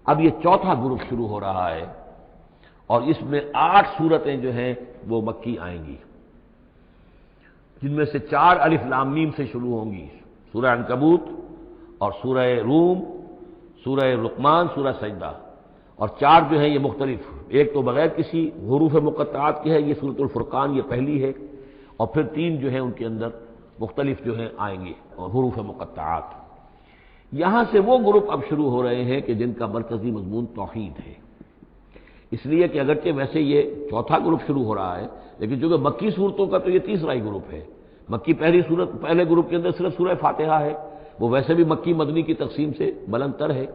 اب یہ چوتھا گروپ شروع ہو رہا ہے، اور اس میں 8 سورتیں جو ہیں وہ مکی آئیں گی، جن میں سے 4 الف لام میم سے شروع ہوں گی، سورہ عنکبوت اور سورہ روم، سورہ لقمان، سورہ سجدہ، اور 4 جو ہیں یہ مختلف، ایک تو بغیر کسی حروف مقطعات کی ہے، یہ سورۃ الفرقان یہ پہلی ہے، اور پھر 3 جو ہیں ان کے اندر مختلف جو ہیں آئیں گے اور حروف مقطعات۔ یہاں سے وہ گروپ اب شروع ہو رہے ہیں کہ جن کا مرکزی مضمون توحید ہے، اس لیے کہ اگرچہ ویسے یہ چوتھا گروپ شروع ہو رہا ہے، لیکن چونکہ مکی صورتوں کا تو یہ تیسرا ہی گروپ ہے۔ مکی پہلے گروپ کے اندر صرف سورہ فاتحہ ہے، وہ ویسے بھی مکی مدنی کی تقسیم سے بلند تر ہے،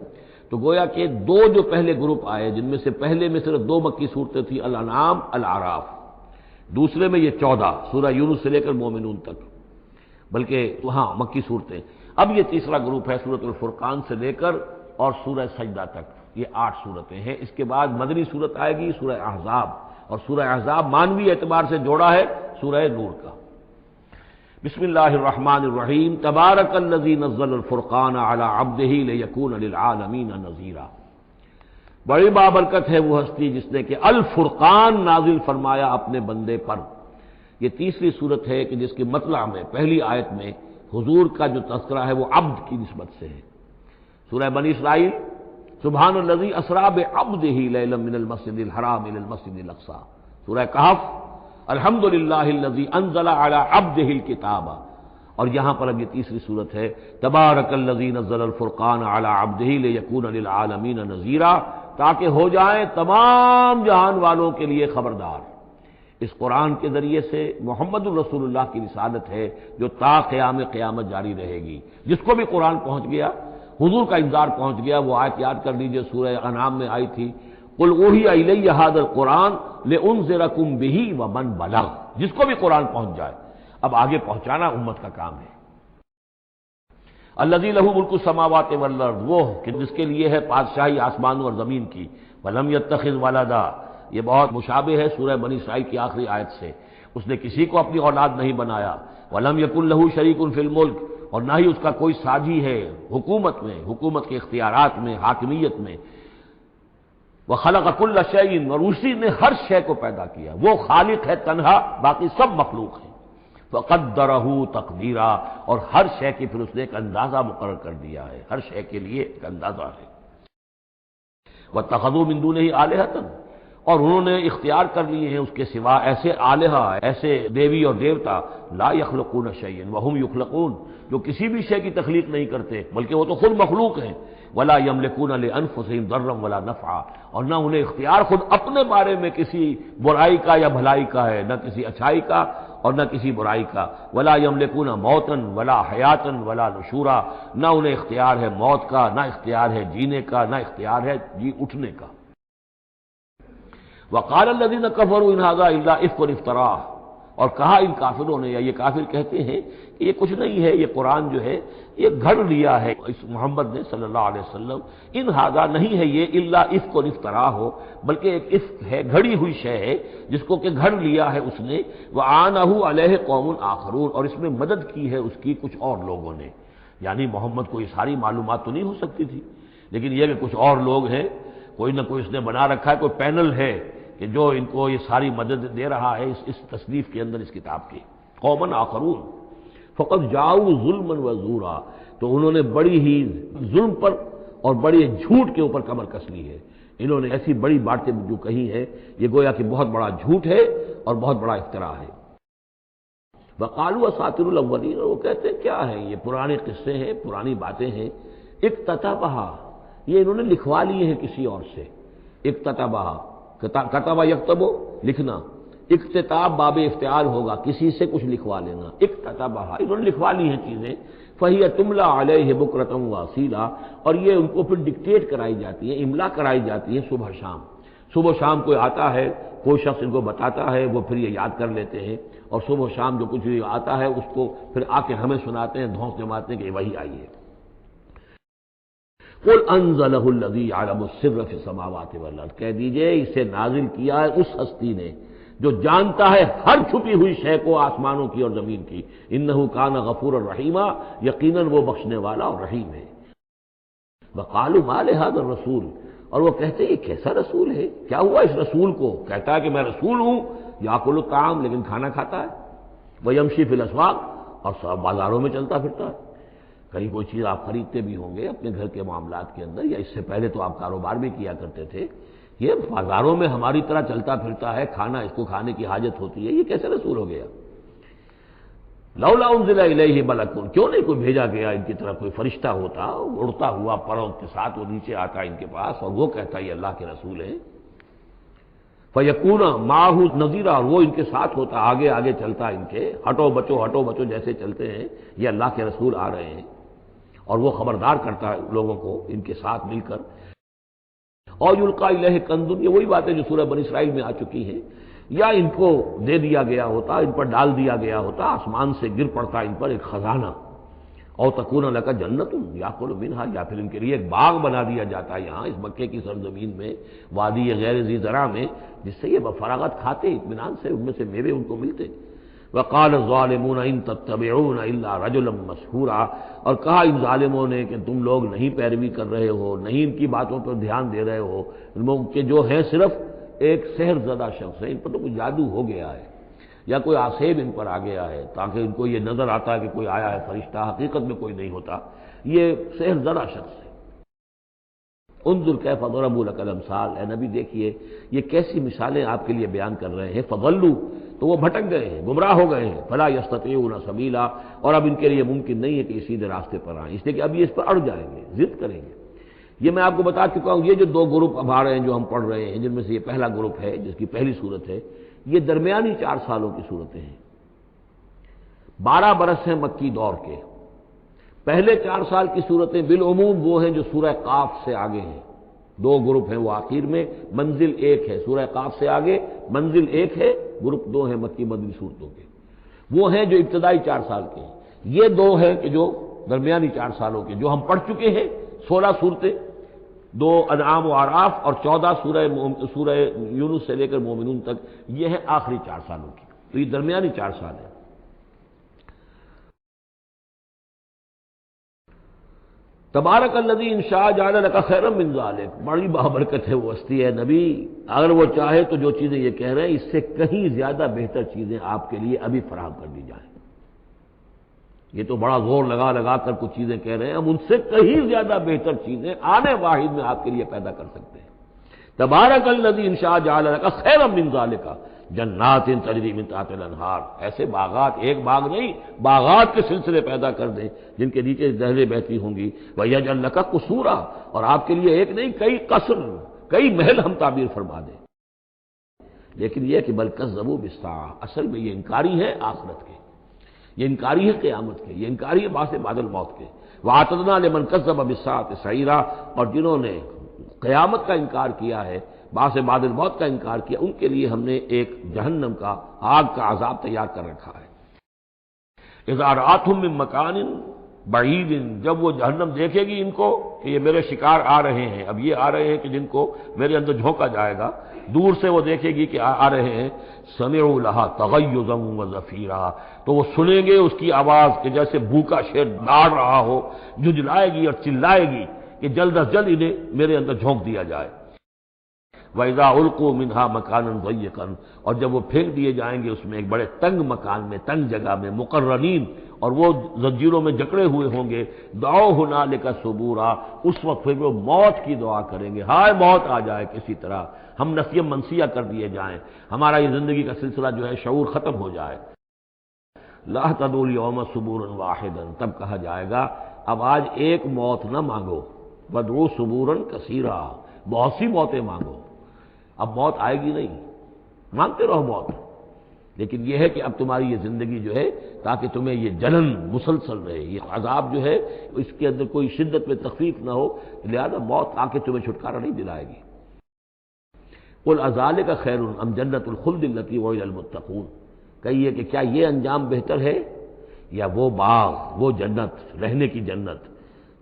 تو گویا کہ 2 جو پہلے گروپ آئے، جن میں سے پہلے میں صرف 2 مکی صورتیں تھیں، الانعام، الاعراف، دوسرے میں یہ 14 سورہ یونس سے لے کر مومنون تک، بلکہ وہاں مکی صورتیں۔ اب یہ تیسرا گروپ ہے سورۃ الفرقان سے لے کر اور سورہ سجدہ تک، یہ 8 سورتیں ہیں۔ اس کے بعد مدنی صورت آئے گی سورہ احزاب، اور سورہ احزاب مانوی اعتبار سے جوڑا ہے سورہ نور کا۔ بسم اللہ الرحمن الرحیم، تبارک الذی نزل الفرقان علی عبدہ لیکون للعالمین نذیرا۔ بڑی بابرکت ہے وہ ہستی جس نے کہ الفرقان نازل فرمایا اپنے بندے پر۔ یہ تیسری صورت ہے کہ جس کے مطلع میں پہلی آیت میں حضور کا جو تذکرہ ہے وہ عبد کی نسبت سے ہے۔ سورہ بنی اسرائیل، سبحان الذی اسریٰ بعبدہ لیلا من المسجد الحرام الی المسجد الاقصی۔ سورہ کہف، الحمد للہ الذی انزل علی عبدہ الکتاب، اور یہاں پر اب یہ تیسری صورت ہے، تبارک الذی نزل الفرقان علی عبدہ لیکون للعالمین نذیرا، تاکہ ہو جائیں تمام جہان والوں کے لیے خبردار۔ اس قرآن کے ذریعے سے محمد الرسول اللہ کی رسالت ہے جو تا قیام قیامت جاری رہے گی۔ جس کو بھی قرآن پہنچ گیا، حضور کا انذار پہنچ گیا، وہ آیت یاد کر لیجئے، سورہ انعام میں آئی تھی، قل اوحی الی ھذا القرآن لانذرکم بہ ومن بلغ۔ جس کو بھی قرآن پہنچ جائے، اب آگے پہنچانا امت کا کام ہے۔ الذی لہ ملک السماوات والارض، وہ کہ جس کے لیے ہے بادشاہی آسمانوں اور زمین کی، ولم یتخذ ولدا، یہ بہت مشابہ ہے سورہ بنی اسرائیل کی آخری آیت سے، اس نے کسی کو اپنی اولاد نہیں بنایا، ولم یکن لہ شریک فی الملک، اور نہ ہی اس کا کوئی ساجی ہے حکومت میں، حکومت کے اختیارات میں، حاکمیت میں، وخلق کل شیء، اور اسی نے ہر شے کو پیدا کیا، وہ خالق ہے تنہا، باقی سب مخلوق ہیں، فقدرہ تقدیرا، اور ہر شے کی پھر اس نے ایک اندازہ مقرر کر دیا ہے، ہر شے کے لیے ایک اندازہ ہے۔ واتخذوا من دونہ آلہۃ، اور انہوں نے اختیار کر لیے ہیں اس کے سوا ایسے آلہہ، ایسے دیوی اور دیوتا، لا یخلقون شیئا وہم یخلقون، جو کسی بھی شے کی تخلیق نہیں کرتے بلکہ وہ تو خود مخلوق ہیں، ولا یملکون لانفسہم ضرا ولا نفعا، اور نہ انہیں اختیار خود اپنے بارے میں کسی برائی کا یا بھلائی کا ہے، نہ کسی اچھائی کا اور نہ کسی برائی کا، ولا یملکون موتا ولا حیاتا ولا نشورا، نہ انہیں اختیار ہے موت کا، نہ اختیار ہے جینے کا، نہ اختیار ہے جی اٹھنے کا۔ وقال الذين كفروا ان هذا الا افك افتراه، اور کہا ان کافروں نے، یا یہ کافر کہتے ہیں کہ یہ کچھ نہیں ہے، یہ قرآن جو ہے یہ گھڑ لیا ہے اس محمد نے صلی اللہ علیہ وسلم، ان هذا نہیں ہے یہ الا افك افتراه ہو، بلکہ ایک افک ہے، گھڑی ہوئی شے ہے جس کو کہ گھڑ لیا ہے اس نے، وعانه عليه قوم آخرون، اور اس میں مدد کی ہے اس کی کچھ اور لوگوں نے، یعنی محمد کو یہ ساری معلومات تو نہیں ہو سکتی تھی، لیکن یہ کہ کچھ اور لوگ ہیں، کوئی نہ کوئی اس نے بنا رکھا ہے، کوئی پینل ہے کہ جو ان کو یہ ساری مدد دے رہا ہے اس تصنیف کے اندر، اس کتاب کی۔ قومن آخرون فقد جاؤ ظلما وزورا، تو انہوں نے بڑی ہی ظلم پر اور بڑی جھوٹ کے اوپر کمر کس لی ہے، انہوں نے ایسی بڑی باتیں جو کہی ہیں، یہ گویا کہ بہت بڑا جھوٹ ہے اور بہت بڑا افتراء ہے۔ وقالوا اساطیر الاولین، وہ کہتے ہیں کیا ہے یہ پرانے قصے ہیں، پرانی باتیں ہیں، اکتتبھا، یہ انہوں نے لکھوا لیے ہیں کسی اور سے، اکتتبھا، کتبہ یکتبو لکھنا، اکتتاب باب افتعال ہوگا، کسی سے کچھ لکھوا لینا، اکتتبہ، انہوں نے لکھوا لی ہیں چیزیں، فہی تملی علیہ بکرۃ واصیلا، اور یہ ان کو پھر ڈکٹیٹ کرائی جاتی ہیں، املا کرائی جاتی ہیں صبح شام، صبح شام کوئی آتا ہے، کوئی شخص ان کو بتاتا ہے، وہ پھر یہ یاد کر لیتے ہیں، اور صبح شام جو کچھ بھی آتا ہے اس کو پھر آ کے ہمیں سناتے ہیں، دھونس جماتے ہیں کہ وہی آئی ہے۔ قل انزلہ الذی یعلم السر فی السماوات والارض، کہہ دیجئے اسے نازل کیا ہے اس ہستی نے جو جانتا ہے ہر چھپی ہوئی شے کو آسمانوں کی اور زمین کی، انہ کان غفورا رحیما، یقیناً وہ بخشنے والا اور رحیم ہے۔ وقالوا ما لهذا الرسول، اور وہ کہتے ہیں یہ کیسا رسول ہے، کیا ہوا اس رسول کو؟ کہتا ہے کہ میں رسول ہوں، یاکل الطعام، لیکن کھانا کھاتا ہے، ویمشی فی الاسواق، اور سب بازاروں میں چلتا پھرتا ہے۔ کہیں کوئی چیز آپ خریدتے بھی ہوں گے اپنے گھر کے معاملات کے اندر، یا اس سے پہلے تو آپ کاروبار بھی کیا کرتے تھے، یہ بازاروں میں ہماری طرح چلتا پھرتا ہے، کھانا اس کو کھانے کی حاجت ہوتی ہے، یہ کیسے رسول ہو گیا؟ لولا انزل الیہ ملک، کیوں نہیں کوئی بھیجا گیا ان کی طرف کوئی فرشتہ ہوتا، اڑتا ہوا پروں کے ساتھ وہ نیچے آتا ان کے پاس اور وہ کہتا یہ اللہ کے رسول ہیں، فیکون معہ نذیرا، اور وہ ان کے ساتھ ہوتا، آگے آگے چلتا ان کے، ہٹو بچو جیسے چلتے ہیں یہ اللہ کے رسول آ رہے ہیں، اور وہ خبردار کرتا ہے لوگوں کو ان کے ساتھ مل کر۔ اور یلقی الیہ کنز، یہ وہی باتیں جو سورہ بنی اسرائیل میں آ چکی ہیں، یا ان کو دے دیا گیا ہوتا، ان پر ڈال دیا گیا ہوتا، آسمان سے گر پڑتا ان پر ایک خزانہ، اور تکون لک جنت یاکل منھا، یا پھر ان کے لیے ایک باغ بنا دیا جاتا ہے یہاں اس مکے کی سرزمین میں، وادی غیر ذی زرع میں، جس سے یہ بفراغت کھاتے اطمینان سے، ان میں سے میوے ان کو ملتے۔ وقال الظالمون ان تتبعون الا رجلا مسحورا، اور کہا ان ظالموں نے کہ تم لوگ نہیں پیروی کر رہے ہو، نہیں ان کی باتوں پر دھیان دے رہے ہو، ان لوگ کہ جو ہیں صرف ایک سحر زدہ شخص ہے، ان پر تو کوئی جادو ہو گیا ہے، یا کوئی آسیب ان پر آ گیا ہے، تاکہ ان کو یہ نظر آتا ہے کہ کوئی آیا ہے فرشتہ، حقیقت میں کوئی نہیں ہوتا، یہ سحر زدہ شخص ہے۔ انظر کیف ضربوا لک الامثال، اے نبی دیکھیے یہ کیسی مثالیں آپ کے لیے بیان کر رہے ہیں، فضلوا، تو وہ بھٹک گئے ہیں، گمراہ ہو گئے ہیں، فلا یستطیعون سبیلا، اور اب ان کے لیے ممکن نہیں ہے کہ یہ سیدھے راستے پر آئیں، اس لیے کہ اب یہ اس پر اڑ جائیں گے، ضد کریں گے۔ یہ میں آپ کو بتا چکا ہوں، یہ جو دو گروپ اب آ رہے ہیں جو ہم پڑھ رہے ہیں، جن میں سے یہ پہلا گروپ ہے جس کی پہلی صورت ہے، یہ درمیانی 4 سالوں کی صورتیں ہیں، 12 برس ہیں مکی دور کے۔ پہلے 4 سال کی صورتیں بالعموم وہ ہیں جو سورہ قاف سے آگے ہیں، 2 گروپ ہیں وہ آخر میں، منزل 1 ہے، سورہ قاف سے آگے منزل 1 ہے، گروپ 2 ہیں مکی مدنی صورتوں کے، وہ ہیں جو ابتدائی 4 سال کے ہیں۔ یہ 2 ہیں کہ جو درمیانی 4 سالوں کے، جو ہم پڑھ چکے ہیں 16 صورتیں، 2 انعام و اعراف اور 14 سورہ یونس سے لے کر مومنون تک، یہ ہے آخری 4 سالوں کی، تو یہ درمیانی 4 سال ہیں۔ تبارک الذی ان شاء جعل لک خیرا من ذلک، بڑی بابرکت ہے وہ ہستی ہے نبی، اگر وہ چاہے تو جو چیزیں یہ کہہ رہے ہیں اس سے کہیں زیادہ بہتر چیزیں آپ کے لیے ابھی فراہم کر دی جائیں۔ یہ تو بڑا زور لگا لگا کر کچھ چیزیں کہہ رہے ہیں، ہم ان سے کہیں زیادہ بہتر چیزیں آنے واحد میں آپ کے لیے پیدا کر سکتے ہیں۔ تبارک الذی ان شاء جعل لک خیرا من ذلک جنات تجری من تحتها الانہار، ایسے باغات، ایک باغ نہیں، باغات کے سلسلے پیدا کر دیں جن کے نیچے نہریں بہتی ہوں گی، ویجعل لک قصورا، اور آپ کے لیے ایک نہیں کئی قصر، کئی محل ہم تعبیر فرما دیں۔ لیکن یہ کہ بل کذبوا بالساعۃ، اصل میں یہ انکاری ہے آخرت کے، یہ انکاری ہے قیامت کے، یہ انکاری ہے بعث بعد الموت کے۔ وَأَعْتَدْنَا لِمَنْ كَذَّبَ بِالسَّاعَةِ سَعِيرًا، اور جنہوں نے قیامت کا انکار کیا ہے، بعث بعد الموت کا انکار کیا، ان کے لیے ہم نے ایک جہنم کا، آگ کا عذاب تیار کر رکھا ہے۔ اذا رأتهم من مکان بعید، جب وہ جہنم دیکھے گی ان کو کہ یہ میرے شکار آ رہے ہیں، اب یہ آ رہے ہیں کہ جن کو میرے اندر جھونکا جائے گا، دور سے وہ دیکھے گی کہ آ رہے ہیں، سمعوا لها تغیظا وزفیرا، تو وہ سنیں گے اس کی آواز کہ جیسے بھوکا شیر ڈاڑ رہا ہو، جھنجھلائے گی اور چلائے گی کہ جلد از جلد انہیں میرے اندر جھونک دیا جائے۔ وَإِذَا أُلْقُوا مِنْهَا مَكَانًا ضَيِّقًا، اور جب وہ پھینک دیے جائیں گے اس میں ایک بڑے تنگ مکان میں، تنگ جگہ میں، مقرنین، اور وہ زنجیروں میں جکڑے ہوئے ہوں گے، دعوا هُنَالِكَ ثُبُورًا، اس وقت پھر وہ موت کی دعا کریں گے، ہائے موت آ جائے کسی طرح، ہم نسیہ منسیہ کر دیے جائیں، ہمارا یہ زندگی کا سلسلہ جو ہے شعور ختم ہو جائے۔ لا تدعوا اليوم ثبورا واحدا، تب کہا جائے گا اب آج ایک موت نہ مانگو، وادعوا ثبورا کثیرا، بہت سی موتیں مانگو، اب موت آئے گی نہیں، مانگتے رہو موت، لیکن یہ ہے کہ اب تمہاری یہ زندگی جو ہے تاکہ تمہیں یہ جلن مسلسل رہے، یہ عذاب جو ہے اس کے اندر کوئی شدت میں تخفیف نہ ہو، لہذا موت آ کے تمہیں چھٹکارا نہیں دلائے گی۔ قل اذالک خیر ام جنت الخلد التی وعد المتقون، کہیے کہ کیا یہ انجام بہتر ہے یا وہ باغ، وہ جنت، رہنے کی جنت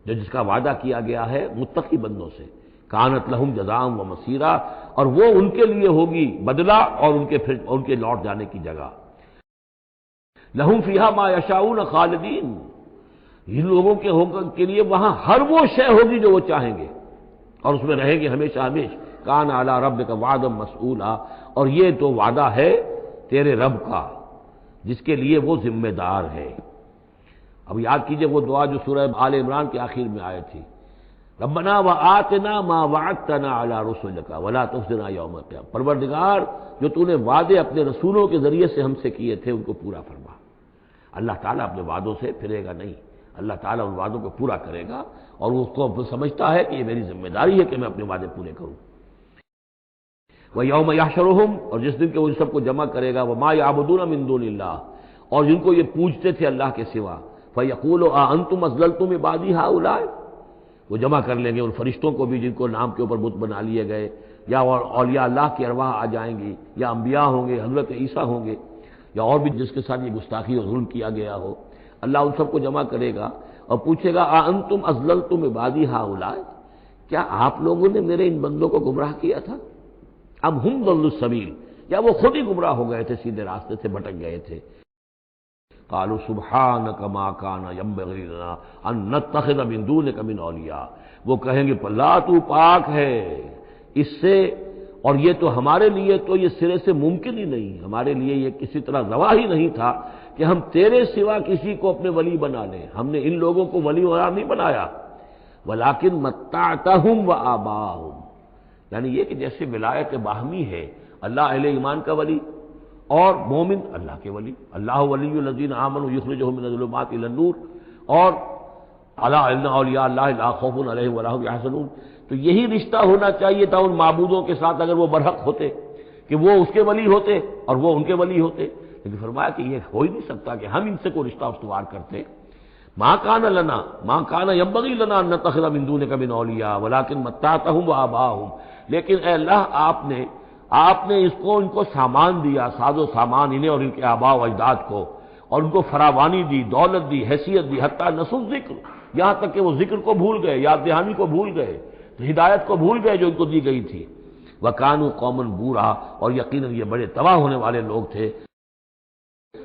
جو جس کا وعدہ کیا گیا ہے متقی بندوں سے، کانت لہم جزاء و مصیرا، اور وہ ان کے لیے ہوگی بدلہ اور ان کے لوٹ جانے کی جگہ۔ لہم فیہا ما یشاؤون خالدین، ان لوگوں کے لیے وہاں ہر وہ شے ہوگی جو وہ چاہیں گے، اور اس میں رہیں گے ہمیشہ ہمیشہ۔ کان علی ربک وعدا مسئولا، اور یہ تو وعدہ ہے تیرے رب کا جس کے لیے وہ ذمہ دار ہے۔ اب یاد کیجئے وہ دعا جو سورہ آل عمران کے آخر میں آئی تھی، ربنا وآتنا ما وعدتنا علی رسلک ولا تخزنا یوم القیامہ، پروردگار جو تو نے وعدے اپنے رسولوں کے ذریعے سے ہم سے کیے تھے ان کو پورا فرما۔ اللہ تعالیٰ اپنے وعدوں سے پھرے گا نہیں، اللہ تعالیٰ ان وعدوں کو پورا کرے گا، اور وہ اس کو سمجھتا ہے کہ یہ میری ذمہ داری ہے کہ میں اپنے وعدے پورے کروں۔ وَيَوْمَ يَحْشُرُهُمْ، اور جس دن کہ وہ ان سب کو جمع کرے گا، وَمَا يَعْبُدُونَ مِن دُونِ اللَّهِ، اور جن کو یہ پوجتے تھے اللہ کے سوا، فَيَقُولُ أَأَنْتُمْ أَضْلَلْتُمْ عِبَادِي هَؤُلَاءِ، وہ جمع کر لیں گے ان فرشتوں کو بھی جن کو نام کے اوپر بت بنا لیے گئے، یا اولیاء اللہ کی ارواح آ جائیں گی، یا انبیاء ہوں گے، حضرت عیسیٰ ہوں گے، یا اور بھی جس کے ساتھ یہ گستاخی اور ظلم کیا گیا ہو، اللہ ان سب کو جمع کرے گا اور پوچھے گا أَأَنْتُمْ أَضْلَلْتُمْ عِبَادِي هَؤُلَاءِ، کیا آپ لوگوں نے میرے ان بندوں کو گمراہ کیا تھا؟ اب ہم ضلوا السبیل، یا وہ خود ہی گمراہ ہو گئے تھے، سیدھے راستے سے بھٹک گئے تھے۔ قالوا سبحانک ما کان ینبغی لنا ان نتخذ من دونک من اولیاء، وہ کہیں گے اللہ تو پاک ہے اس سے، اور یہ تو ہمارے لیے تو یہ سرے سے ممکن ہی نہیں، ہمارے لیے یہ کسی طرح روا ہی نہیں تھا کہ ہم تیرے سوا کسی کو اپنے ولی بنا لیں، ہم نے ان لوگوں کو ولی قرار نہیں بنایا۔ ولکن متعتہم وآباءہم، یعنی یہ کہ جیسے ولایت باہمی ہے، اللہ اہل ایمان کا ولی اور مومن اللہ کے ولی، اللہ ولی الذین آمنوا یخرجہم من الظلمات الی النور، اور الا ان اولیاء اللہ لا خوف علیہم ولا هم یحزنون۔ تو یہی رشتہ ہونا چاہیے تھا ان معبودوں کے ساتھ اگر وہ برحق ہوتے، کہ وہ اس کے ولی ہوتے اور وہ ان کے ولی ہوتے، لیکن فرمایا کہ یہ ہو ہی نہیں سکتا کہ ہم ان سے کوئی رشتہ استوار کرتے۔ ما کان لنا ما کان ینبغی لنا ان نتخذ من دونک من اولیاء ولکن متعتہم وآباءہم، لیکن اے اللہ آپ نے ان کو سامان دیا، ساز و سامان انہیں اور ان کے آباء و اجداد کو، اور ان کو فراوانی دی، دولت دی، حیثیت دی، حتیٰ نسوا الذکر، یہاں تک کہ وہ ذکر کو بھول گئے، یاد دہانی کو بھول گئے، ہدایت کو بھول گئے جو ان کو دی گئی تھی۔ وَكَانُوا قَوْمًا بُورًا، اور یقیناً یہ بڑے تباہ ہونے والے لوگ تھے۔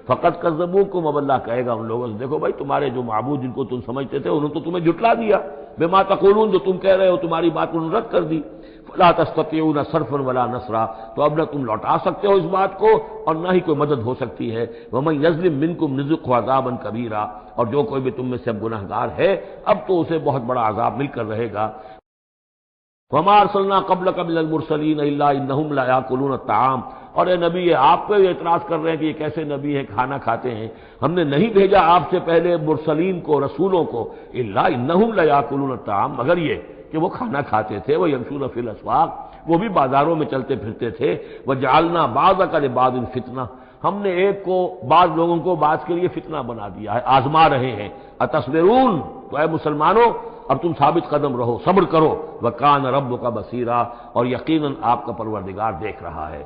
فقط کذبوکم، اب اللہ کہے گا ان لوگوں سے دیکھو بھائی تمہارے جو معبود جن کو تم سمجھتے تھے انہوں نے تو تمہیں جھٹلا دیا، بما تقولون، جو تم کہہ رہے ہو تمہاری بات انہوں نے رد کر دی۔ فلا تستطيعون صرفا ولا نصرا، تو اب نہ تم لوٹا سکتے ہو اس بات کو اور نہ ہی کوئی مدد ہو سکتی ہے۔ ومن یظلم منکم نذقه عذابا کبیرا، اور جو کوئی بھی تم میں سے اب گنہگار ہے اب تو اسے بہت بڑا عذاب مل کر رہے گا۔ وما ارسلنا قبلک من المرسلین الا انہم لا یاکلون الطعام، اور اے نبی یہ آپ پہ اعتراض کر رہے ہیں کہ یہ کیسے نبی ہے کھانا کھاتے ہیں، ہم نے نہیں بھیجا آپ سے پہلے مرسلین کو، رسولوں کو، الا انہم لا یاکلون الطعام، مگر یہ کہ وہ کھانا کھاتے تھے، وہ یمشون فی الاسواق، وہ بھی بازاروں میں چلتے پھرتے تھے۔ وجعلنا بعضک لبعض فتنہ، ہم نے ایک کو بعض لوگوں کو بعض کے لیے فتنہ بنا دیا ہے، آزما رہے ہیں۔ اتصبرون، تو اے مسلمانوں اب تم ثابت قدم رہو، صبر کرو۔ وکان ربک بصیرا، اور یقیناً آپ کا پروردگار دیکھ رہا ہے۔